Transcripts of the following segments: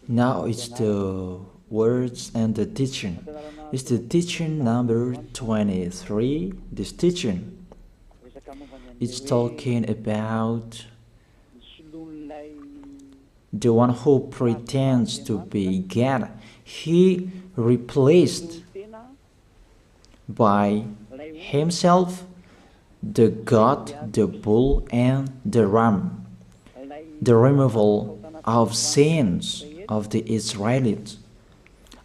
Now it's the words and the teaching. It's the teaching number 23. This teaching, it's talking about the one who pretends to be God. He replaced by himself the goat, the bull, and the ram. The removal of sins of the Israelites.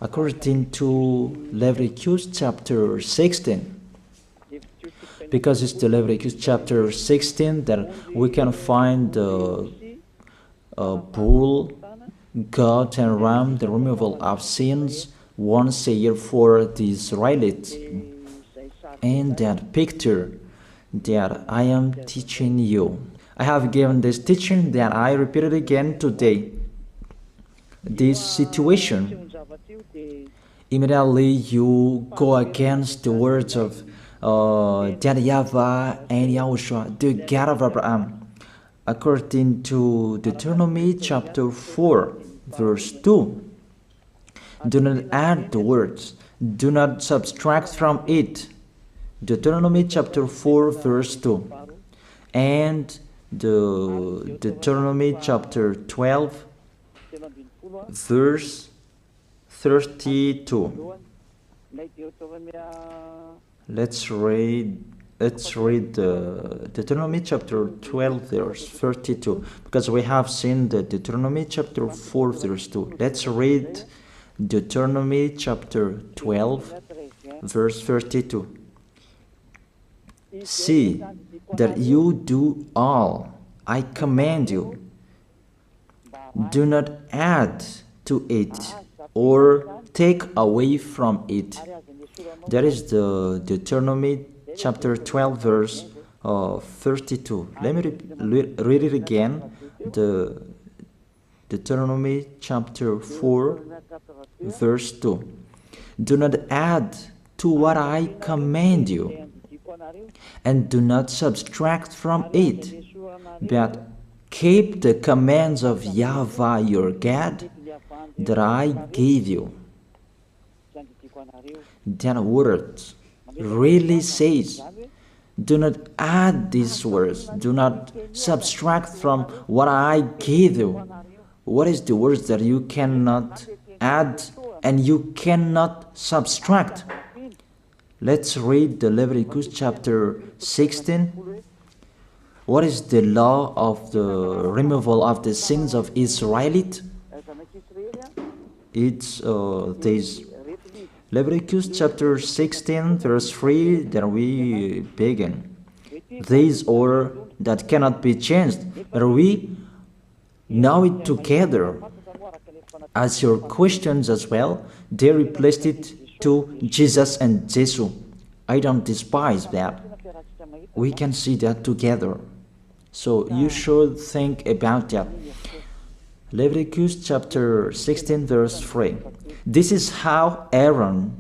According to Leviticus chapter 16. Because it's the Leviticus chapter 16 that we can find the bull, goat, and ram, the removal of sins once a year for the Israelites. And that picture that I am teaching you. I have given this teaching that I repeated again today. This situation, immediately you go against the words of that YAHVAH and YAHOSHUAH, the God of Abraham. According to Deuteronomy chapter 4, verse 2. Do not add the words, do not subtract from it. Deuteronomy chapter 4, verse 2. And the Deuteronomy chapter 12, verse 32. Let's read Deuteronomy chapter 12, verse 32, because we have seen the Deuteronomy chapter 4, verse 2. Let's read Deuteronomy chapter 12, verse 32. See that you do all I command you. Do not add to it or take away from it. That is the Deuteronomy chapter 12, verse 32. Let me read it again. The Deuteronomy chapter 4, verse 2. Do not add to what I command you, and do not subtract from it, but keep the commands of YAHVAH your God that I gave you. That word really says, do not add these words, do not subtract from what I gave you. What is the words that you cannot add and you cannot subtract? Let's read the Leviticus chapter 16. What is the law of the removal of the sins of Israelites? It's this Leviticus chapter 16, verse 3, that we begin. These order that cannot be changed, but we know it together. As your questions as well, they replaced it to Jesus and Jesus. I don't despise that. We can see that together. So you should think about that. Leviticus chapter 16, verse 3. This is how Aaron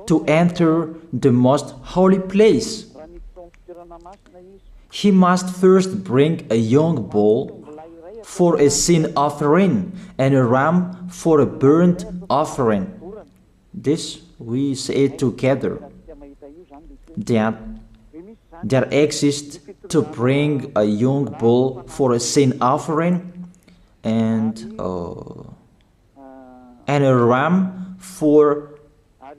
to enter the most holy place. He must first bring a young bull for a sin offering and a ram for a burnt offering. This we say together, that there exists to bring a young bull for a sin offering and a ram for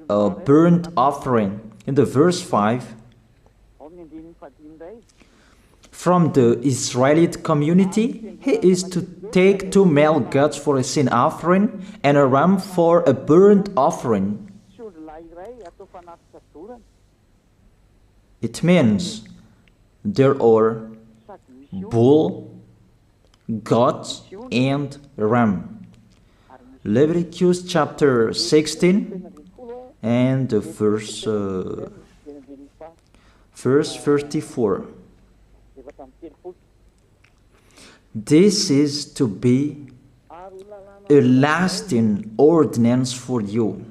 a burnt offering. In the verse 5, from the Israelite community, he is to take 2 male goats for a sin offering and a ram for a burnt offering. It means there are bull, goat, and ram. Leviticus chapter 16 and the verse 34. This is to be a lasting ordinance for you.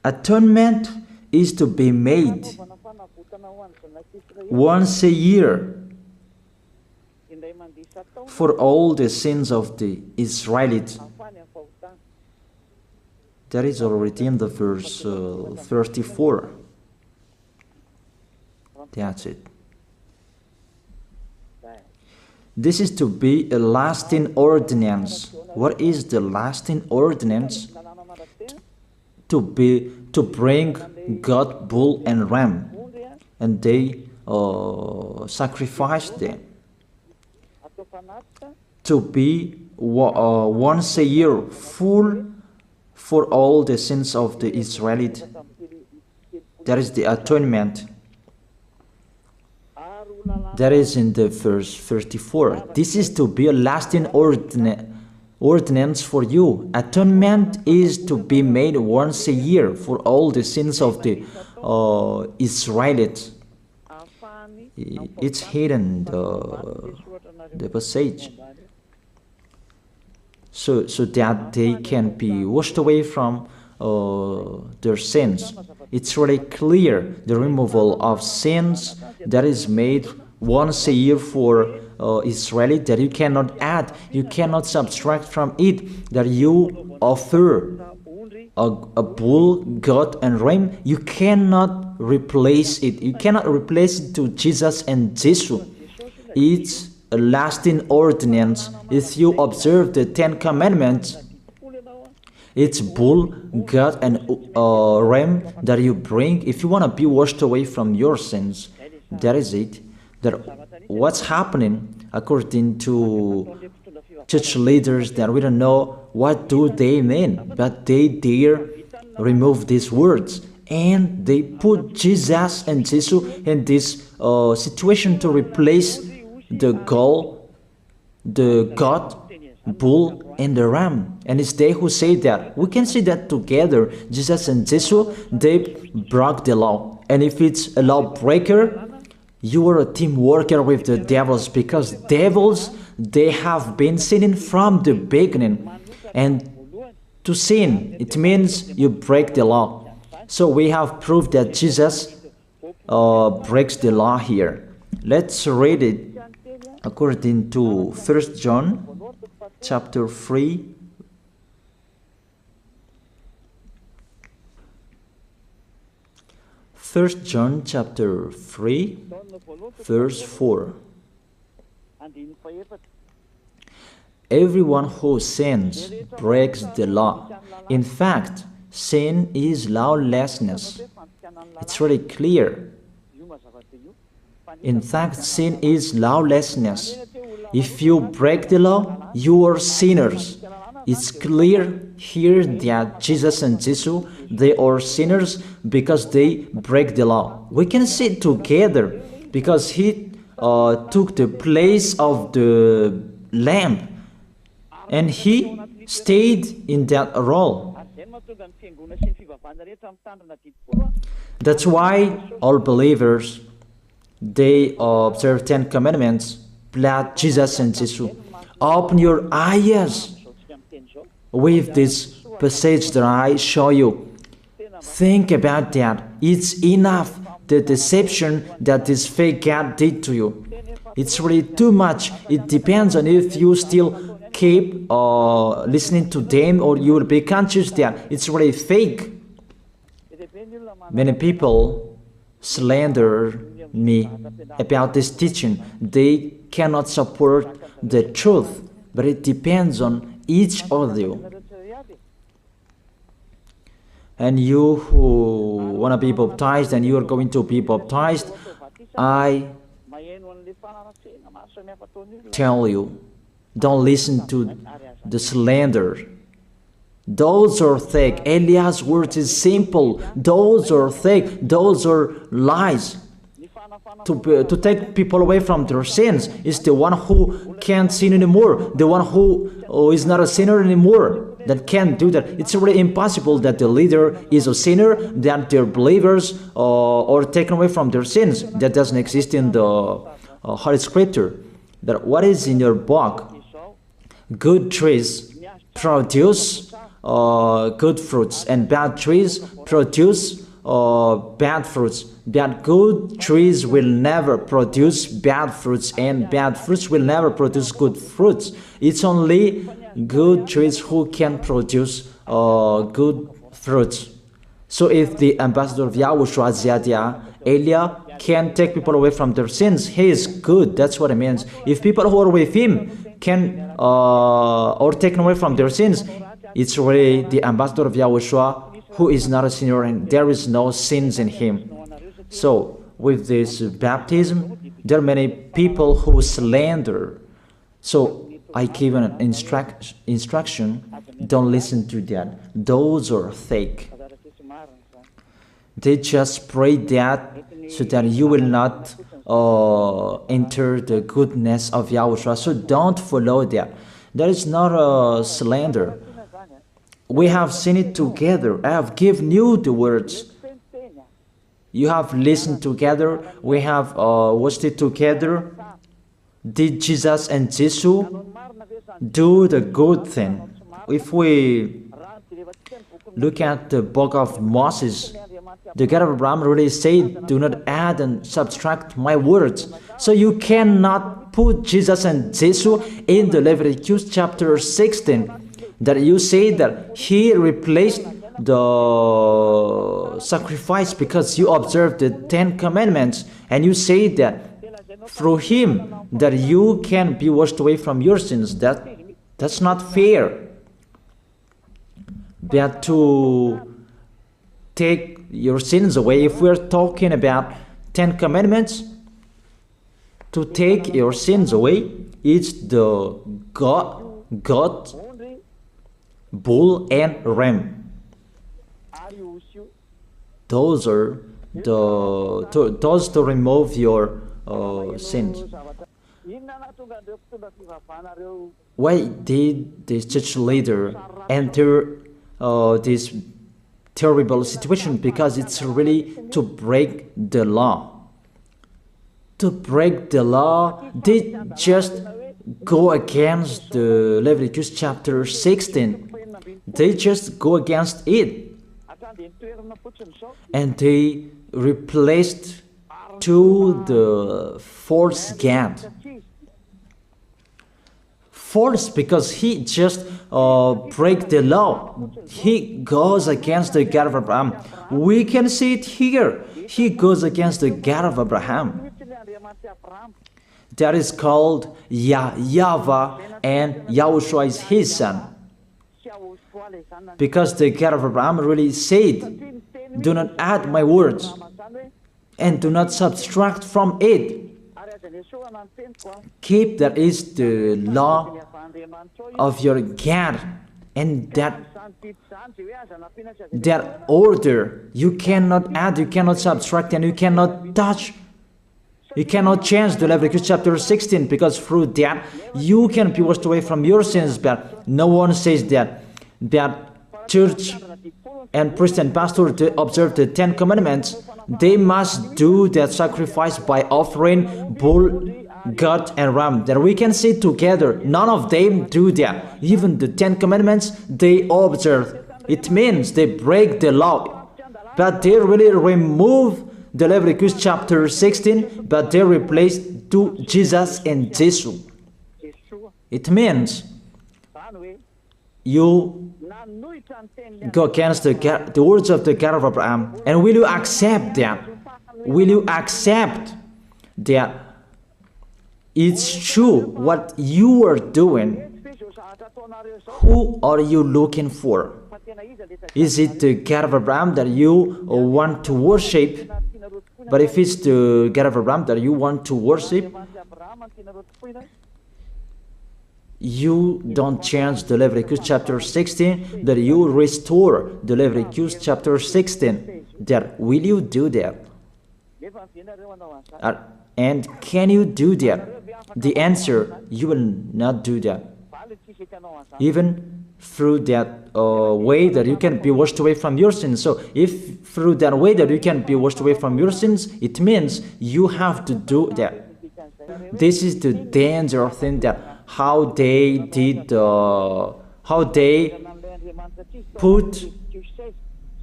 Atonement is to be made once a year for all the sins of the Israelites. That is already in the verse 34. That's it. This is to be a lasting ordinance. What is the lasting ordinance? To bring God, bull, and ram, and they sacrificed them. To be once a year full for all the sins of the Israelites. That is the atonement. That is in the verse 34. This is to be a lasting ordinance for you. Atonement is to be made once a year for all the sins of the Israelites. It's hidden, the passage, so that they can be washed away from their sins. It's really clear, the removal of sins that is made once a year for Israelites, that you cannot add, you cannot subtract from it, that you offer a bull, goat, and ram. You cannot replace it. You cannot replace it to Jesus and Jesus. It's a lasting ordinance. If you observe the 10 Commandments, it's bull, goat, and ram that you bring if you want to be washed away from your sins. That is it. That what's happening according to church leaders, that we don't know what do they mean, but they dare remove these words, and they put Jesus and Jesus in this situation to replace the goat, bull, and the ram. And it's they who say that. We can see that together, Jesus and Jesus, they broke the law. And if it's a lawbreaker, you are a team worker with the devils, because devils, they have been sinning from the beginning. And to sin, it means you break the law. So we have proof that Jesus breaks the law here. Let's read it according to 1 John chapter 3. First John chapter 3, verse 4. Everyone who sins breaks the law. In fact, sin is lawlessness. It's really clear. In fact, sin is lawlessness. If you break the law, you are sinners. It's clear here that Jesus and Jesus, they are sinners because they break the law. We can see it together because he took the place of the lamb, and he stayed in that role. That's why all believers, they observe 10 Commandments, blood, Jesus and Jesus. Open your eyes with this passage that I show you. Think about that. It's enough, the deception that this fake God did to you. It's really too much. It depends on if you still keep listening to them, or you will be conscious that it's really fake. Many people slander me about this teaching. They cannot support the truth, but it depends on each of you. And you who want to be baptized, and you are going to be baptized, I tell you, don't listen to the slander. Those are fake. Eliah's words is simple. Those are fake. Those are lies. To take people away from their sins is the one who can't sin anymore. The one who is not a sinner anymore, that can't do that. It's really impossible that the leader is a sinner, that their believers are taken away from their sins. That doesn't exist in the Holy Scripture. That what is in your book? Good trees produce good fruits, and bad trees produce bad fruits. That good trees will never produce bad fruits, and bad fruits will never produce good fruits. It's only good trees who can produce good fruits. So if the ambassador of Yahushua, Ziyadiyah, Elia, can take people away from their sins, he is good. That's what it means. If people who are with him can or taken away from their sins, it's really the ambassador of Yahushua who is not a sinner, and there is no sins in him. So with this baptism, there are many people who slander. So I give an instruction, don't listen to that. Those are fake. They just pray that so that you will not enter the goodness of Yahushua. So don't follow that. That is not a slander. We have seen it together. I have given you the words. You have listened together. We have watched it together. Did Jesus and Jesus do the good thing? If we look at the book of Moses, the God of Abraham really said, do not add and subtract my words. So you cannot put Jesus and Jesus in the Leviticus chapter 16. That you say that he replaced the sacrifice because you observed the 10 commandments, and you say that through him that you can be washed away from your sins. That's not fair. But to take your sins away, if we're talking about 10 commandments, to take your sins away, it's the goat, bull, and ram. Those are those to remove your sins. Why did this church leader enter this terrible situation? Because it's really to break the law. To break the law, they just go against the Leviticus chapter 16. They just go against it. And they replaced to the false God. False because he just break the law. He goes against the God of Abraham. We can see it here. He goes against the God of Abraham. That is called YAHVAH, and Yahushua is his son. Because the God of Abraham really said, do not add my words and do not subtract from it. Keep, that is the law of your God, and that order. You cannot add, you cannot subtract, and you cannot touch. You cannot change the Leviticus chapter 16, because through that you can be washed away from your sins. But no one says that church and priest and pastor to observe the 10 commandments, they must do that sacrifice by offering bull, goat, and ram. That we can see together. None of them do that. Even the 10 commandments they observe. It means they break the law, but they really remove the Leviticus chapter 16, but they replace to Jesus and Jesus. It means you go against the words of the God of Abraham. And will you accept that? Will you accept that it's true what you are doing? Who are you looking for? Is it the God of Abraham that you want to worship? But if it's the God of Abraham that you want to worship, you don't change the Leviticus chapter 16, that you restore the Leviticus chapter 16. That will you do that? And can you do that? The answer, you will not do that. Even through that way that you can be washed away from your sins. So if through that way that you can be washed away from your sins, it means you have to do that. This is the danger thing, that how they did, how they put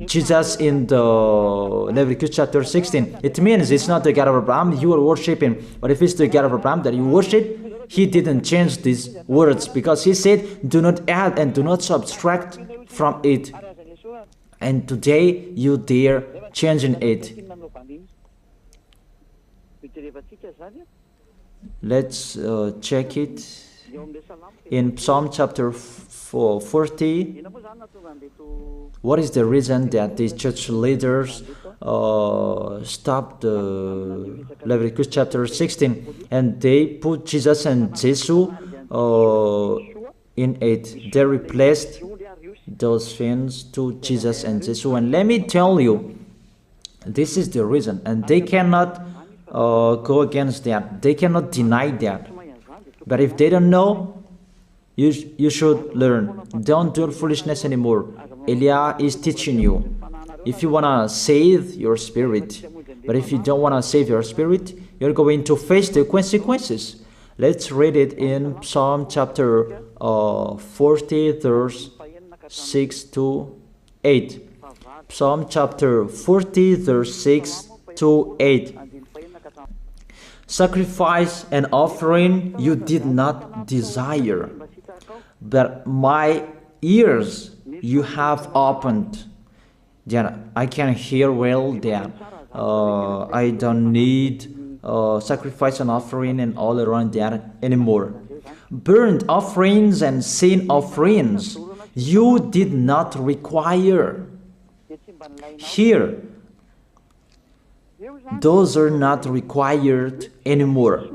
Jesus in the Leviticus chapter 16. It means it's not the God of Abraham you are worshiping, but if it's the God of Abraham that you worship, he didn't change these words, because he said, do not add and do not subtract from it. And today you dare changing it. Let's check it in Psalm chapter 40. What is the reason that these church leaders stopped the Leviticus chapter 16 and they put Jesus and Jesus in it? They replaced those things to Jesus and Jesus. And let me tell you, this is the reason, and they cannot go against that. They cannot deny that. But if they don't know, you should learn. Don't do foolishness anymore. Elia is teaching you. If you want to save your spirit, but if you don't want to save your spirit, you're going to face the consequences. Let's read it in Psalm chapter 40, verse 6 to 8. Psalm chapter 40, verse 6 to 8. Sacrifice and offering you did not desire, but my ears you have opened. Then I can hear well that I don't need sacrifice and offering and all around that anymore. Burnt offerings and sin offerings you did not require. Here, those are not required anymore.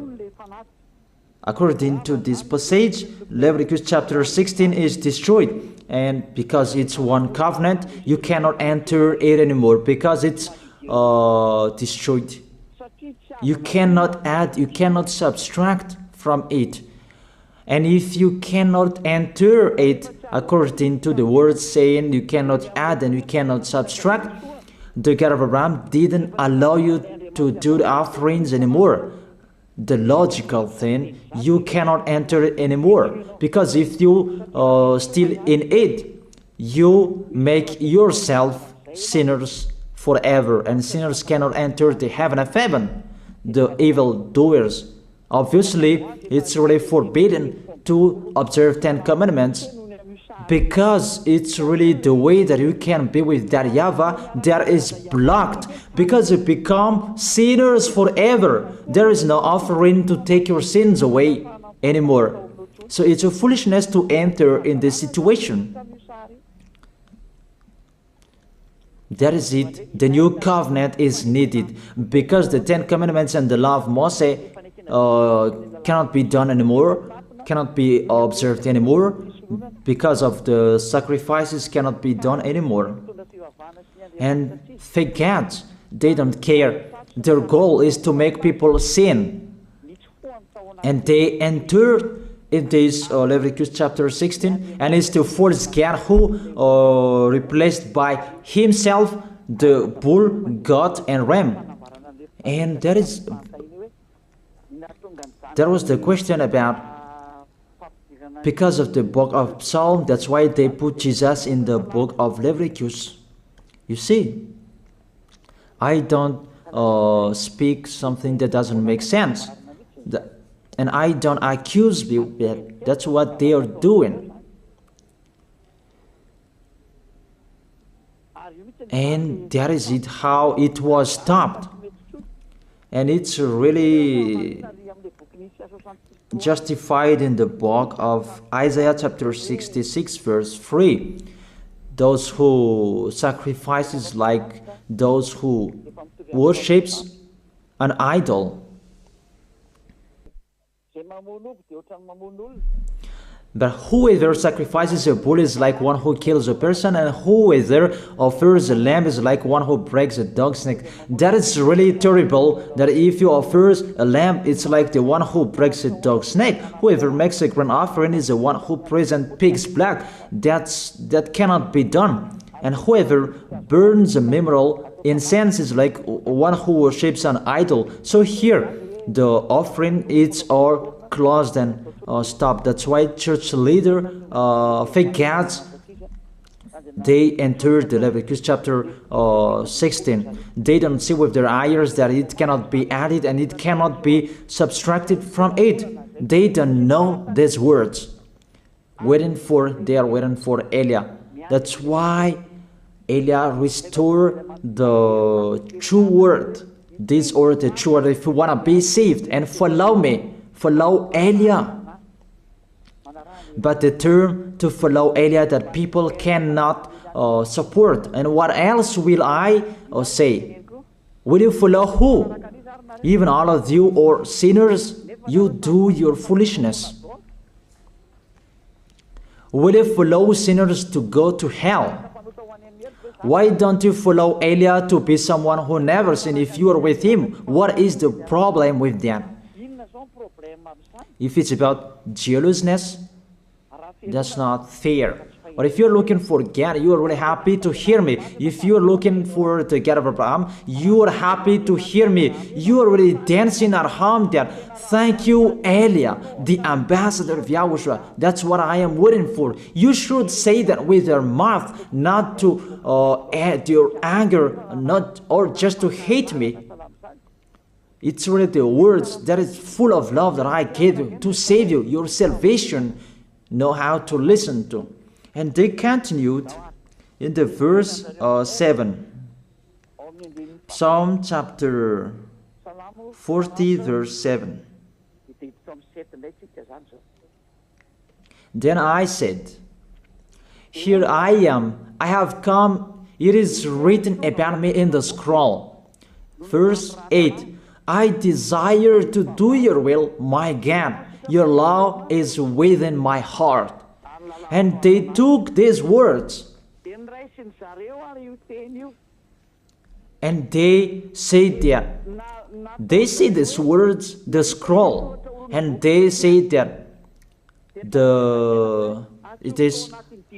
According to this passage, Leviticus chapter 16 is destroyed, and because it's one covenant, you cannot enter it anymore because it's destroyed. You cannot add, you cannot subtract from it. And if you cannot enter it according to the word saying you cannot add and you cannot subtract, the God of Abraham didn't allow you to do the offerings anymore. The logical thing, you cannot enter it anymore, because if you still in it, you make yourself sinners forever, and sinners cannot enter the heaven of heaven, the evil doers. Obviously, it's really forbidden to observe 10 commandments, because it's really the way that you can be with that YAHVAH that is blocked, because you become sinners forever. There is no offering to take your sins away anymore. So it's a foolishness to enter in this situation. That is it. The new covenant is needed, because the 10 commandments and the law of Moses cannot be done anymore, cannot be observed anymore, because of the sacrifices cannot be done anymore. And fake gods, they don't care. Their goal is to make people sin. And they enter in this Leviticus chapter 16, and it's to force God who replaced by himself the bull, goat, and ram. And there was the question about, because of the book of Psalm, that's why they put Jesus in the book of Leviticus. You see, I don't speak something that doesn't make sense. And I don't accuse people. That's what they are doing. And that is it, how it was stopped. And it's really justified in the book of Isaiah chapter 66 verse 3. Those who sacrifices like those who worships an idol. But whoever sacrifices a bull is like one who kills a person, and whoever offers a lamb is like one who breaks a dog's neck. That is really terrible, that if you offer a lamb, it's like the one who breaks a dog's neck. Whoever makes a grain offering is the one who presents pig's blood. That cannot be done. And whoever burns a memorial incense is like one who worships an idol. So here, the offering is all closed and stopped. That's why church leader, fake gods, they entered the Leviticus chapter 16. They don't see with their eyes that it cannot be added and it cannot be subtracted from it. They don't know these words. They are waiting for Eliah. That's why Eliah restored the true word. This word, the true word. If you want to be saved and follow me, follow Eliah. But the term to follow Eliah that people cannot support. And what else will I say? Will you follow who? Even all of you or sinners, you do your foolishness. Will you follow sinners to go to hell? Why don't you follow Eliah to be someone who never sinned if you are with him? What is the problem with that? If it's about jealousness, that's not fair. Or if you're looking for God, you are really happy to hear me. If you're looking for the God of Abraham, you are happy to hear me. You are really dancing at home there. Thank you, Eliah, the ambassador of Yahushua. That's what I am waiting for. You should say that with your mouth, not to add your anger, not or just to hate me. It's really the words that is full of love that I gave you to save you. Your salvation, know how to listen to. And they continued in the verse 7. Psalm chapter 40 verse 7. Then I said, here I am, I have come, it is written about me in the scroll. Verse 8. I desire to do your will, my God. Your law is within my heart. And they took these words and they said that they see these words, the scroll, and they say that it is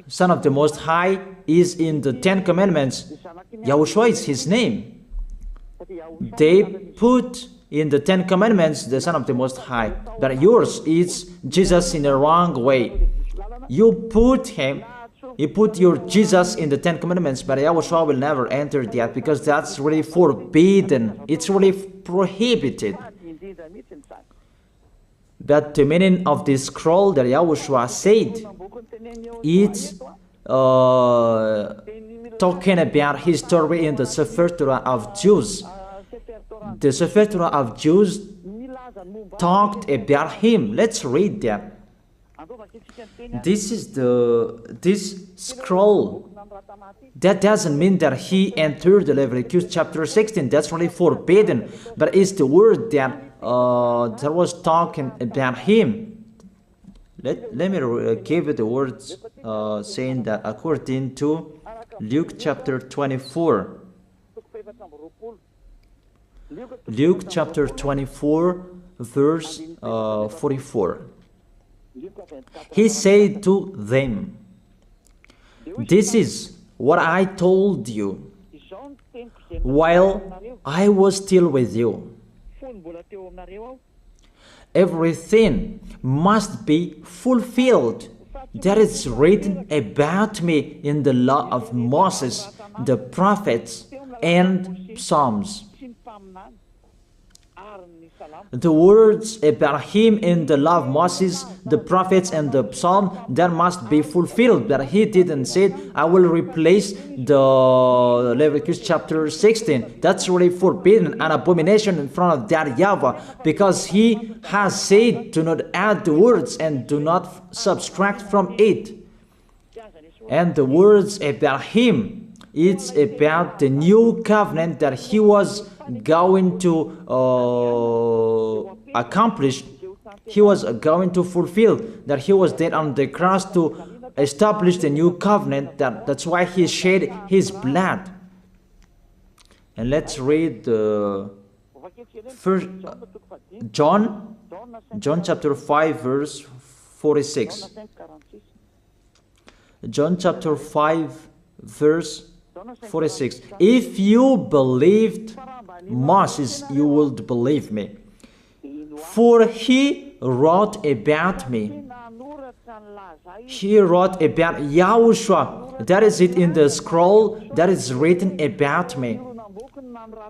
Son of the Most High is in the 10 Commandments. Yahushua is his name. They put in the 10 Commandments the Son of the Most High, but yours is Jesus in the wrong way. You put your Jesus in the 10 Commandments, but Yahushua will never enter that because that's really forbidden. It's really prohibited. But the meaning of this scroll that Yahushua said, it's talking about his story in the Sefer Torah of Jews. The Sefer Torah of Jews talked about him. Let's read that. This is this scroll. That doesn't mean that he entered the Leviticus chapter 16. That's really forbidden. But it's the word that was talking about him. Let me give you the words saying that according to Luke chapter 24. Luke chapter 24 verse 44. He said to them, this is what I told you while I was still with you. Everything must be fulfilled that is written about me in the law of Moses, the prophets, and Psalms. The words about him in the law of Moses, the prophets, and the psalm, that must be fulfilled. But he didn't say, I will replace the Leviticus chapter 16. That's really forbidden, an abomination in front of that YAHVAH, because he has said, do not add the words and do not subtract from it. And the words about him, it's about the new covenant that he was going to accomplish. He was going to fulfill, that he was dead on the cross to establish the new covenant. That's why he shed his blood. And let's read first John chapter 5 verse 46. John chapter 5 verse 46. If you believed Moses, you would believe me, for he wrote about me. He wrote about Yahushua. That is it in the scroll that is written about me.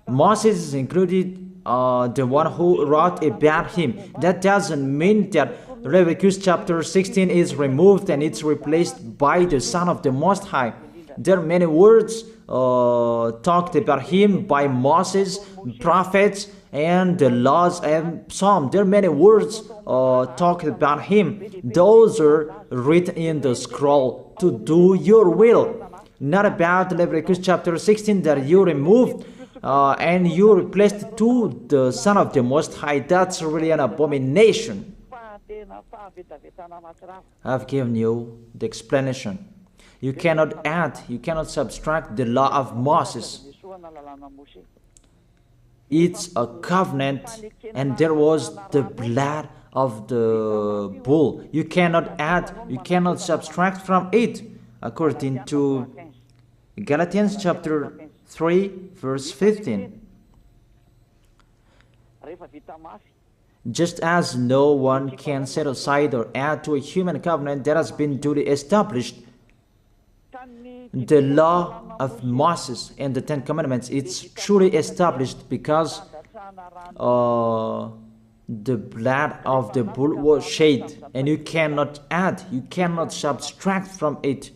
Moses is included, the one who wrote about him. That doesn't mean that Leviticus chapter 16 is removed and it's replaced by the Son of the Most High. There are many words talked about him by Moses, prophets, and the laws and Psalm. There are many words talked about him. Those are written in the scroll to do your will. Not about Leviticus chapter 16 that you removed and you replaced to the Son of the Most High. That's really an abomination. I've given you the explanation. You cannot add, you cannot subtract the law of Moses. It's a covenant, and there was the blood of the bull. You cannot add, you cannot subtract from it, according to Galatians chapter 3, verse 15. Just as no one can set aside or add to a human covenant that has been duly established, the law of Moses and the Ten Commandments, it's truly established because the blood of the bull was shed, and you cannot add, you cannot subtract from it.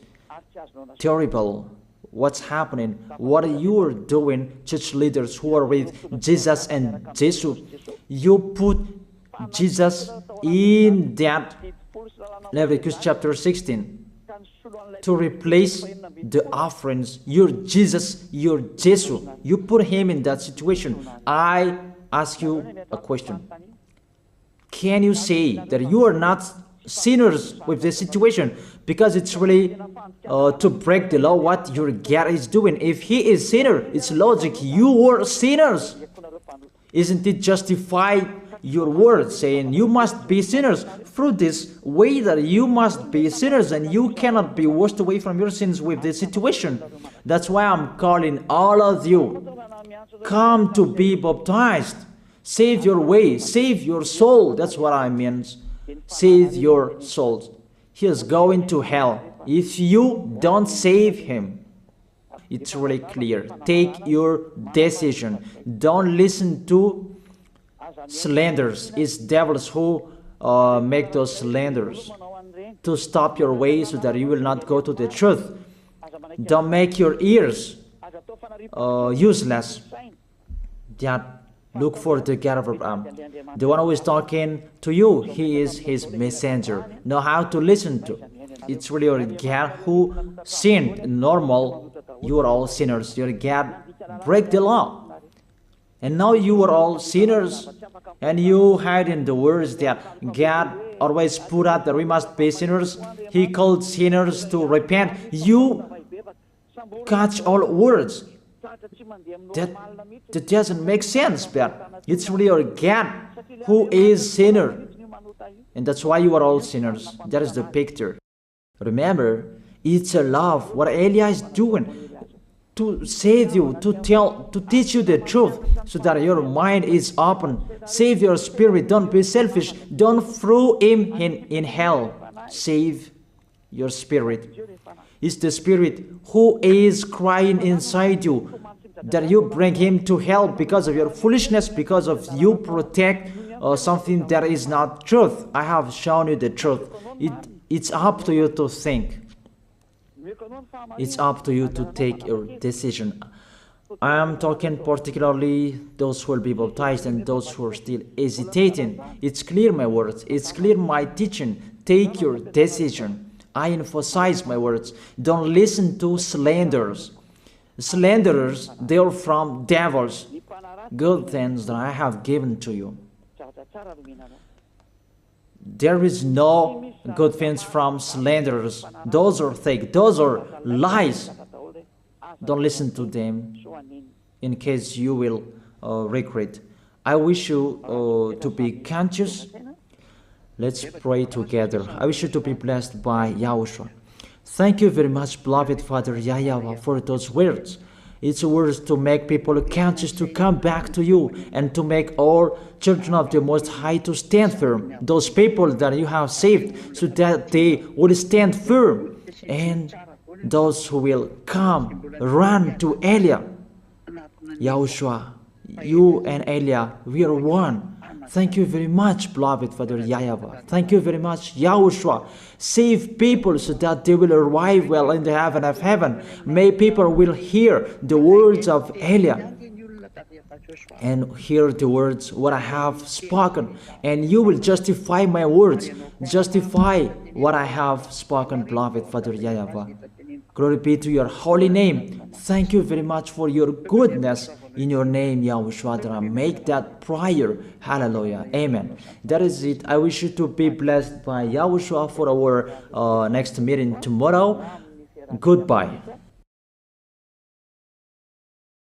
Terrible. What's happening? What you are doing, church leaders who are with Jesus and Jesus? You put Jesus in that Leviticus chapter 16 to replace the offerings. Your Jesus, your Jesus. You put him in that situation. I ask you a question. Can you say that you are not sinners with this situation? Because it's really to break the law what your God is doing. If he is sinner, it's logic. You are sinners. Isn't it justify your word saying you must be sinners through this way that you must be sinners and you cannot be washed away from your sins with this situation? That's why I'm calling all of you, come to be baptized. Save your way, save your soul. That's what I mean. Save your souls. He is going to hell if you don't save him. It's really clear. Take your decision. Don't listen to slanders. It's devils who make those slanders to stop your way so that you will not go to the truth. Don't make your ears useless. Look for the God of Abraham. The one who is talking to you, he is his messenger. Know how to listen to. It's really your God who sinned. Normal, you are all sinners. Your God break the law. And now you are all sinners. And you hide in the words that God always put out that we must be sinners. He called sinners to repent. You catch all words. That doesn't make sense, but it's really your God who is sinner. And that's why you are all sinners. That is the picture. Remember, it's a love. What Elia is doing to save you, to teach you the truth so that your mind is open. Save your spirit. Don't be selfish. Don't throw him in hell. Save your spirit. It's the spirit who is crying inside you that you bring him to hell because of your foolishness, because of you protect something that is not truth. I have shown you the truth. It's up to you to think. It's up to you to take your decision. I am talking particularly those who will be baptized and those who are still hesitating. It's clear my words. It's clear my teaching. Take your decision. I emphasize my words. Don't listen to slanders. Slanderers, they are from devils. Good things that I have given to you. There is no good things from slanderers. Those are fake. Those are lies. Don't listen to them in case you will regret. I wish you to be conscious. Let's pray together. I wish you to be blessed by Yahushua. Thank you very much, beloved Father YAHVAH, for those words. It's words to make people conscious to come back to you, and to make all children of the Most High to stand firm. Those people that you have saved, so that they will stand firm. And those who will come, run to Elia. Yahushua, you and Elia, we are one. Thank you very much, beloved Father YAHVAH. Thank you very much, Yahushua. Save people so that they will arrive well in the heaven of heaven. May people will hear the words of Elia and hear the words what I have spoken, and you will justify my words, justify what I have spoken, beloved Father YAHVAH. Glory be to your holy name. Thank you very much for your goodness. In your name, Yahushua, that I make that prayer. Hallelujah. Amen. That is it. I wish you to be blessed by Yahushua for our next meeting tomorrow. Goodbye.